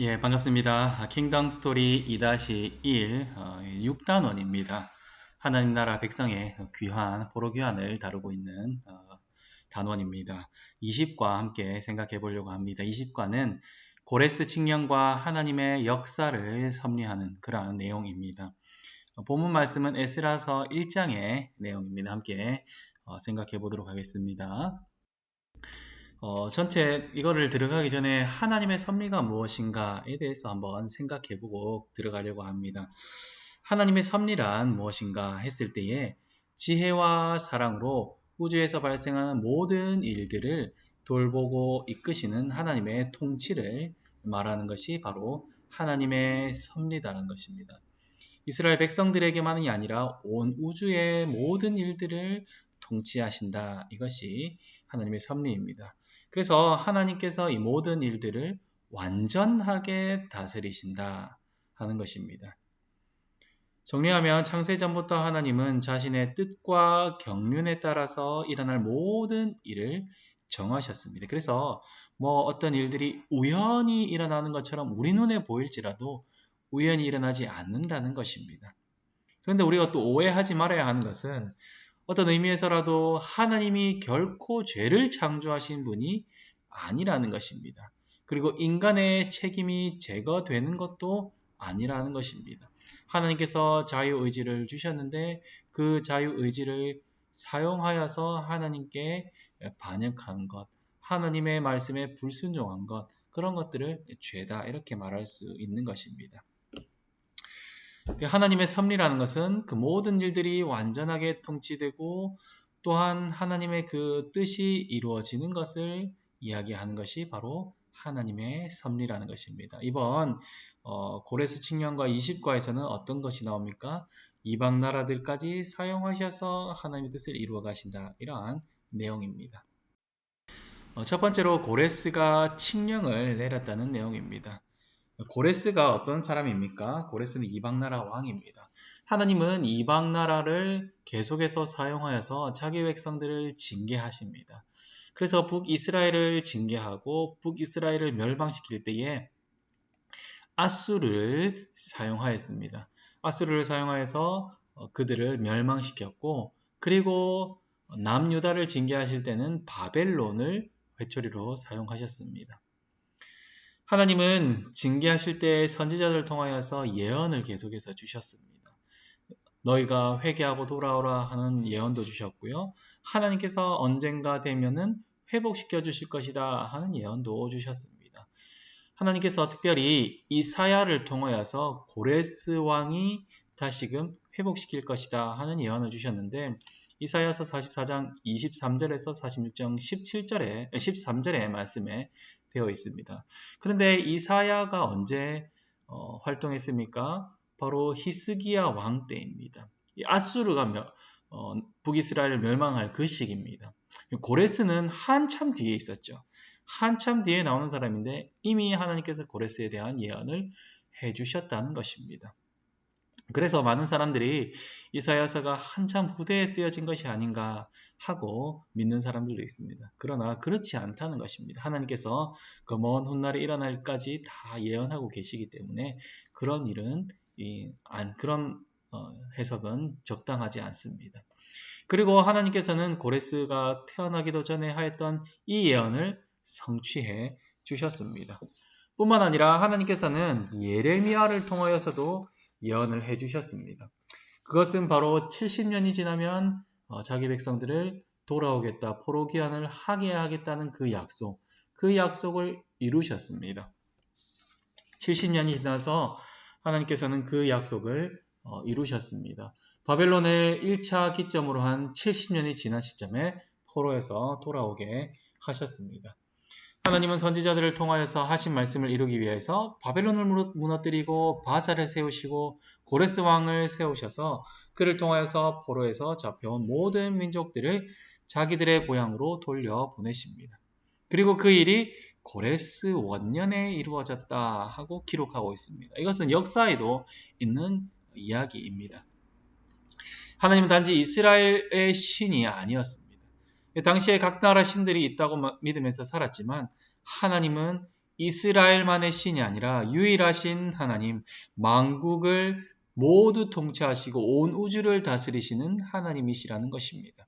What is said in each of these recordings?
예, 반갑습니다. 킹덤 스토리 2-1 6단원입니다. 하나님 나라 백성의 귀한 포로 귀환을 다루고 있는 단원입니다. 20과 함께 생각해 보려고 합니다. 20과는 고레스 칙령과 하나님의 역사를 섭리하는 그러한 내용입니다. 본문 말씀은 에스라서 1장의 내용입니다. 함께 생각해 보도록 하겠습니다. 전체 이거를 들어가기 전에 하나님의 섭리가 무엇인가에 대해서 한번 생각해보고 들어가려고 합니다. 하나님의 섭리란 무엇인가 했을 때에 지혜와 사랑으로 우주에서 발생하는 모든 일들을 돌보고 이끄시는 하나님의 통치를 말하는 것이 바로 하나님의 섭리다라는 것입니다. 이스라엘 백성들에게만이 아니라 온 우주의 모든 일들을 통치하신다. 이것이 하나님의 섭리입니다. 그래서 하나님께서 이 모든 일들을 완전하게 다스리신다 하는 것입니다. 정리하면 창세전부터 하나님은 자신의 뜻과 경륜에 따라서 일어날 모든 일을 정하셨습니다. 그래서 어떤 일들이 우연히 일어나는 것처럼 우리 눈에 보일지라도 우연히 일어나지 않는다는 것입니다. 그런데 우리가 또 오해하지 말아야 하는 것은 어떤 의미에서라도 하나님이 결코 죄를 창조하신 분이 아니라는 것입니다. 그리고 인간의 책임이 제거되는 것도 아니라는 것입니다. 하나님께서 자유의지를 주셨는데 그 자유의지를 사용하여서 하나님께 반역한 것, 하나님의 말씀에 불순종한 것, 그런 것들을 죄다 이렇게 말할 수 있는 것입니다. 하나님의 섭리라는 것은 그 모든 일들이 완전하게 통치되고 또한 하나님의 그 뜻이 이루어지는 것을 이야기하는 것이 바로 하나님의 섭리라는 것입니다. 이번 고레스 칙령과 20과에서는 어떤 것이 나옵니까? 이방 나라들까지 사용하셔서 하나님의 뜻을 이루어 가신다. 이러한 내용입니다. 첫 번째로 고레스가 칙령을 내렸다는 내용입니다. 고레스가 어떤 사람입니까? 고레스는 이방나라 왕입니다. 하나님은 이방나라를 계속해서 사용하여서 자기 백성들을 징계하십니다. 그래서 북이스라엘을 징계하고 북이스라엘을 멸망시킬 때에 아수르를 사용하였습니다. 아수르를 사용하여서 그들을 멸망시켰고 그리고 남유다를 징계하실 때는 바벨론을 회초리로 사용하셨습니다. 하나님은 징계하실 때 선지자들을 통하여서 예언을 계속해서 주셨습니다. 너희가 회개하고 돌아오라 하는 예언도 주셨고요. 하나님께서 언젠가 되면은 회복시켜 주실 것이다 하는 예언도 주셨습니다. 하나님께서 특별히 이사야를 통하여서 고레스 왕이 다시금 회복시킬 것이다 하는 예언을 주셨는데 이사야서 44장 23절에서 46장 13절의 말씀에 되어 있습니다. 그런데 이사야가 언제 활동했습니까? 바로 히스기야 왕 때입니다. 아수르가 북이스라엘을 멸망할 그 시기입니다. 고레스는 한참 뒤에 있었죠. 한참 뒤에 나오는 사람인데 이미 하나님께서 고레스에 대한 예언을 해주셨다는 것입니다. 그래서 많은 사람들이 이사야서가 한참 후대에 쓰여진 것이 아닌가 하고 믿는 사람들도 있습니다. 그러나 그렇지 않다는 것입니다. 하나님께서 그 먼 훗날에 일어날까지 다 예언하고 계시기 때문에 그런 일은 그런 해석은 적당하지 않습니다. 그리고 하나님께서는 고레스가 태어나기도 전에 하였던 이 예언을 성취해 주셨습니다. 뿐만 아니라 하나님께서는 예레미야를 통하여서도 예언을 해주셨습니다. 그것은 바로 70년이 지나면 자기 백성들을 돌아오겠다, 포로 귀환을 하게 하겠다는 그 약속을 이루셨습니다. 70년이 지나서 하나님께서는 그 약속을 이루셨습니다. 바벨론을 1차 기점으로 한 70년이 지난 시점에 포로에서 돌아오게 하셨습니다. 하나님은 선지자들을 통하여서 하신 말씀을 이루기 위해서 바벨론을 무너뜨리고 바사를 세우시고 고레스 왕을 세우셔서 그를 통하여서 포로에서 잡혀온 모든 민족들을 자기들의 고향으로 돌려보내십니다. 그리고 그 일이 고레스 원년에 이루어졌다 하고 기록하고 있습니다. 이것은 역사에도 있는 이야기입니다. 하나님은 단지 이스라엘의 신이 아니었습니다. 당시에 각 나라 신들이 있다고 믿으면서 살았지만 하나님은 이스라엘만의 신이 아니라 유일하신 하나님, 만국을 모두 통치하시고 온 우주를 다스리시는 하나님이시라는 것입니다.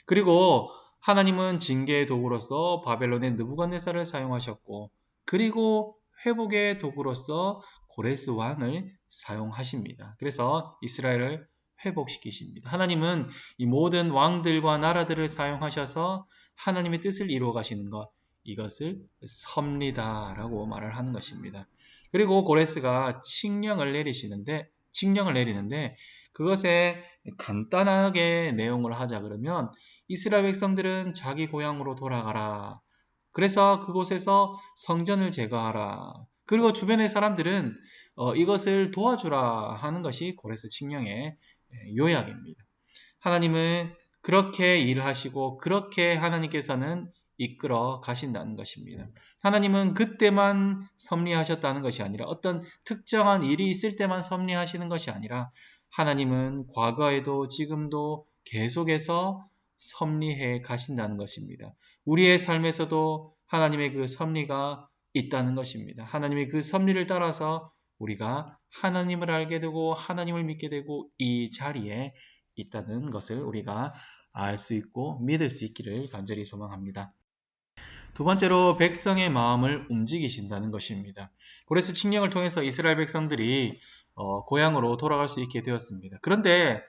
그리고 하나님은 징계의 도구로서 바벨론의 느부갓네살을 사용하셨고, 그리고 회복의 도구로서 고레스 왕을 사용하십니다. 그래서 이스라엘을 회복시키십니다. 하나님은 이 모든 왕들과 나라들을 사용하셔서 하나님의 뜻을 이루어 가시는 것, 이것을 섭리다라고 말을 하는 것입니다. 그리고 고레스가 칙령을 내리는데 그것에 간단하게 내용을 하자 그러면 이스라엘 백성들은 자기 고향으로 돌아가라. 그래서 그곳에서 성전을 제거하라. 그리고 주변의 사람들은 이것을 도와주라 하는 것이 고레스 칙령의 요약입니다. 하나님은 그렇게 일하시고 그렇게 하나님께서는 이끌어 가신다는 것입니다. 하나님은 그때만 섭리하셨다는 것이 아니라 어떤 특정한 일이 있을 때만 섭리하시는 것이 아니라 하나님은 과거에도 지금도 계속해서 섭리해 가신다는 것입니다. 우리의 삶에서도 하나님의 그 섭리가 있다는 것입니다. 하나님의 그 섭리를 따라서 우리가 하나님을 알게 되고 하나님을 믿게 되고 이 자리에 있다는 것을 우리가 알 수 있고 믿을 수 있기를 간절히 소망합니다. 두 번째로 백성의 마음을 움직이신다는 것입니다. 고레스 칙령을 통해서 이스라엘 백성들이 고향으로 돌아갈 수 있게 되었습니다. 그런데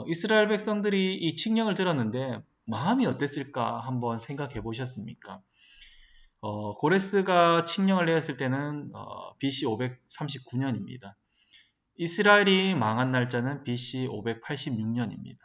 이스라엘 백성들이 이 칙령을 들었는데 마음이 어땠을까 한번 생각해 보셨습니까? 고레스가 칙령을 내었을 때는 BC 539년입니다. 이스라엘이 망한 날짜는 BC 586년입니다.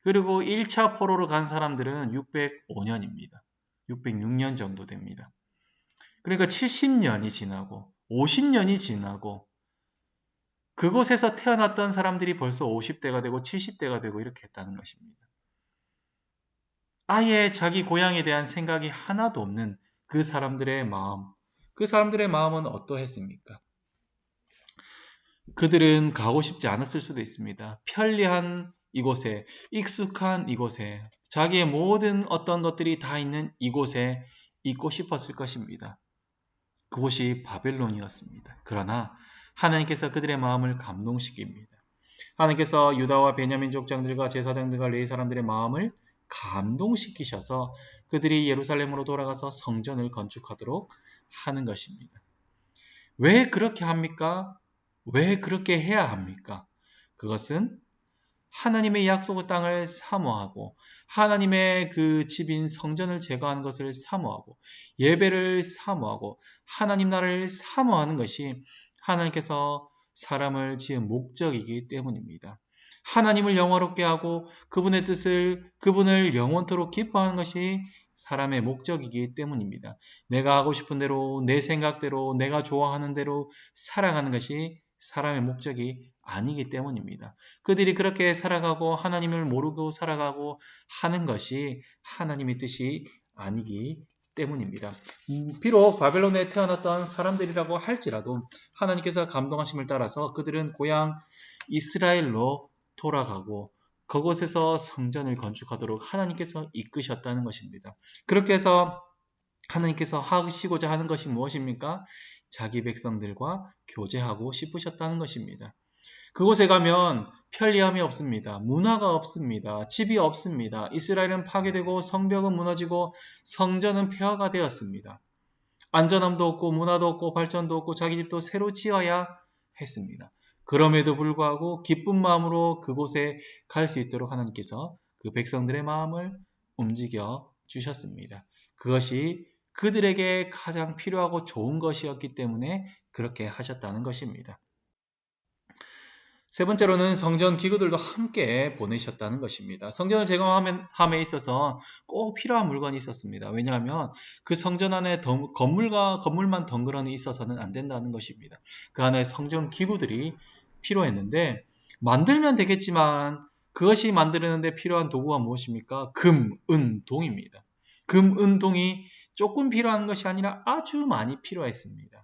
그리고 1차 포로로 간 사람들은 605년입니다. 606년 정도 됩니다. 그러니까 70년이 지나고 50년이 지나고 그곳에서 태어났던 사람들이 벌써 50대가 되고 70대가 되고 이렇게 했다는 것입니다. 아예 자기 고향에 대한 생각이 하나도 없는 그 사람들의 마음, 그 사람들의 마음은 어떠했습니까? 그들은 가고 싶지 않았을 수도 있습니다. 편리한 이곳에, 익숙한 이곳에, 자기의 모든 어떤 것들이 다 있는 이곳에 있고 싶었을 것입니다. 그곳이 바벨론이었습니다. 그러나 하나님께서 그들의 마음을 감동시킵니다. 하나님께서 유다와 베냐민 족장들과 제사장들과 레위 사람들의 마음을 감동시키셔서 그들이 예루살렘으로 돌아가서 성전을 건축하도록 하는 것입니다. 왜 그렇게 합니까? 왜 그렇게 해야 합니까? 그것은 하나님의 약속의 땅을 사모하고 하나님의 그 집인 성전을 제거하는 것을 사모하고 예배를 사모하고 하나님 나라를 사모하는 것이 하나님께서 사람을 지은 목적이기 때문입니다. 하나님을 영화롭게 하고 그분의 뜻을 그분을 영원토록 기뻐하는 것이 사람의 목적이기 때문입니다. 내가 하고 싶은 대로 내 생각대로 내가 좋아하는 대로 살아가는 것이 사람의 목적이 아니기 때문입니다. 그들이 그렇게 살아가고 하나님을 모르고 살아가고 하는 것이 하나님의 뜻이 아니기 때문입니다. 비록 바벨론에 태어났던 사람들이라고 할지라도 하나님께서 감동하심을 따라서 그들은 고향 이스라엘로 돌아가고 그곳에서 성전을 건축하도록 하나님께서 이끄셨다는 것입니다. 그렇게 해서 하나님께서 하시고자 하는 것이 무엇입니까? 자기 백성들과 교제하고 싶으셨다는 것입니다. 그곳에 가면 편리함이 없습니다. 문화가 없습니다. 집이 없습니다. 이스라엘은 파괴되고 성벽은 무너지고 성전은 폐허가 되었습니다. 안전함도 없고 문화도 없고 발전도 없고 자기 집도 새로 지어야 했습니다. 그럼에도 불구하고 기쁜 마음으로 그곳에 갈 수 있도록 하나님께서 그 백성들의 마음을 움직여 주셨습니다. 그것이 그들에게 가장 필요하고 좋은 것이었기 때문에 그렇게 하셨다는 것입니다. 세 번째로는 성전 기구들도 함께 보내셨다는 것입니다. 성전을 제거함에 있어서 꼭 필요한 물건이 있었습니다. 왜냐하면 그 성전 안에 건물만 덩그러니 있어서는 안 된다는 것입니다. 그 안에 성전 기구들이 필요했는데 만들면 되겠지만 그것이 만드는데 필요한 도구가 무엇입니까? 금, 은, 동입니다. 금, 은, 동이 조금 필요한 것이 아니라 아주 많이 필요했습니다.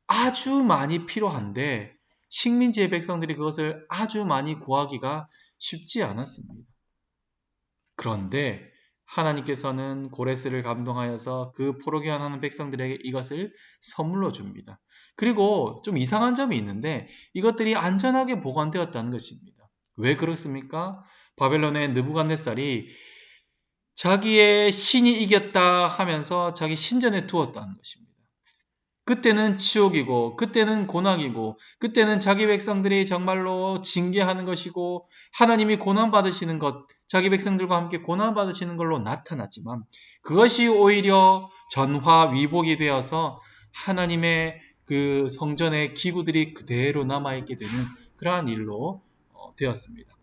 아주 많이 필요한데 식민지의 백성들이 그것을 아주 많이 구하기가 쉽지 않았습니다. 그런데 하나님께서는 고레스를 감동하여서 그 포로교환하는 백성들에게 이것을 선물로 줍니다. 그리고 좀 이상한 점이 있는데 이것들이 안전하게 보관되었다는 것입니다. 왜 그렇습니까? 바벨론의 느부갓네살이 자기의 신이 이겼다 하면서 자기 신전에 두었다는 것입니다. 그때는 치욕이고 그때는 고난이고 그때는 자기 백성들이 정말로 징계하는 것이고 하나님이 고난받으시는 것, 자기 백성들과 함께 고난받으시는 걸로 나타났지만 그것이 오히려 전화위복이 되어서 하나님의 그 성전의 기구들이 그대로 남아있게 되는 그러한 일로 되었습니다.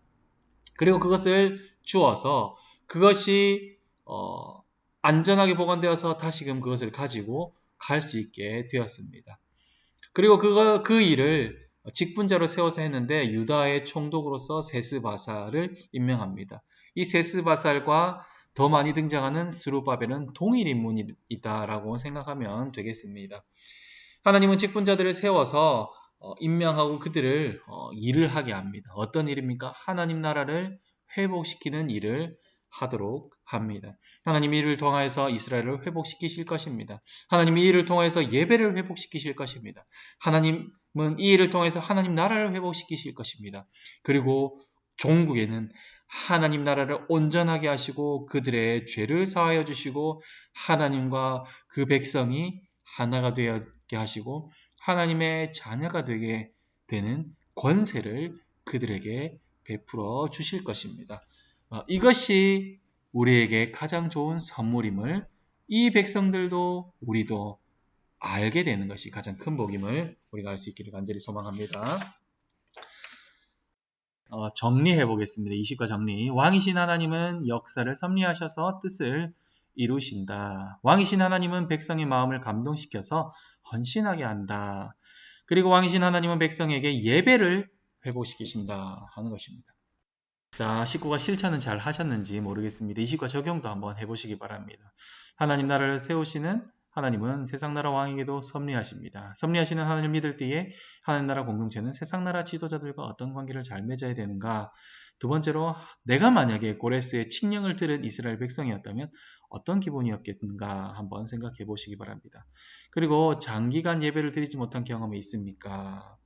그리고 그것을 주어서 그것이 안전하게 보관되어서 다시금 그것을 가지고 갈 수 있게 되었습니다. 그리고 그 일을 직분자로 세워서 했는데 유다의 총독으로서 세스바살을 임명합니다. 이 세스바살과 더 많이 등장하는 스룹바벨은 동일 인물이다라고 생각하면 되겠습니다. 하나님은 직분자들을 세워서 임명하고 그들을 일을 하게 합니다. 어떤 일입니까? 하나님 나라를 회복시키는 일을 하도록 합니다. 하나님이 이를 통하여서 이스라엘을 회복시키실 것입니다. 하나님이 이 일을 통하여서 예배를 회복시키실 것입니다. 하나님은 이 일을 통해서 하나님 나라를 회복시키실 것입니다. 그리고 종국에는 하나님 나라를 온전하게 하시고 그들의 죄를 사하여 주시고 하나님과 그 백성이 하나가 되게 하시고 하나님의 자녀가 되게 되는 권세를 그들에게 베풀어 주실 것입니다. 이것이 우리에게 가장 좋은 선물임을 이 백성들도 우리도 알게 되는 것이 가장 큰 복임을 우리가 알 수 있기를 간절히 소망합니다. 정리해 보겠습니다. 20과 정리. 왕이신 하나님은 역사를 섭리하셔서 뜻을 이루신다. 왕이신 하나님은 백성의 마음을 감동시켜서 헌신하게 한다. 그리고 왕이신 하나님은 백성에게 예배를 회복시키신다 하는 것입니다. 자, 19과 실천은 잘 하셨는지 모르겠습니다. 20과 적용도 한번 해보시기 바랍니다. 하나님 나라를 세우시는 하나님은 세상 나라 왕에게도 섭리하십니다. 섭리하시는 하나님을 믿을 때에 하나님 나라 공동체는 세상 나라 지도자들과 어떤 관계를 잘 맺어야 되는가? 두 번째로 내가 만약에 고레스의 칙령을 들은 이스라엘 백성이었다면 어떤 기분이었겠는가 한번 생각해 보시기 바랍니다. 그리고 장기간 예배를 드리지 못한 경험이 있습니까?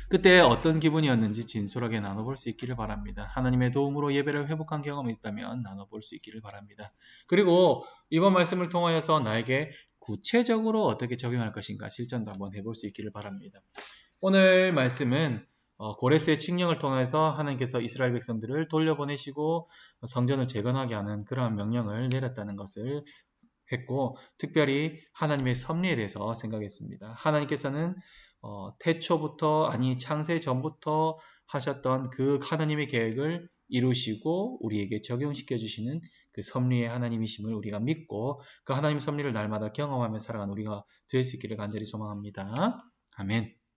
그때 어떤 기분이었는지 진솔하게 나눠볼 수 있기를 바랍니다. 하나님의 도움으로 예배를 회복한 경험이 있다면 나눠볼 수 있기를 바랍니다. 그리고 이번 말씀을 통하여서 나에게 구체적으로 어떻게 적용할 것인가 실전도 한번 해볼 수 있기를 바랍니다. 오늘 말씀은 고레스의 칙령을 통해서 하나님께서 이스라엘 백성들을 돌려보내시고 성전을 재건하게 하는 그러한 명령을 내렸다는 것을 했고 특별히 하나님의 섭리에 대해서 생각했습니다. 하나님께서는 태초부터 아니 창세 전부터 하셨던 그 하나님의 계획을 이루시고 우리에게 적용시켜 주시는 그 섭리의 하나님이심을 우리가 믿고 그 하나님 섭리를 날마다 경험하며 살아가는 우리가 될 수 있기를 간절히 소망합니다. 아멘.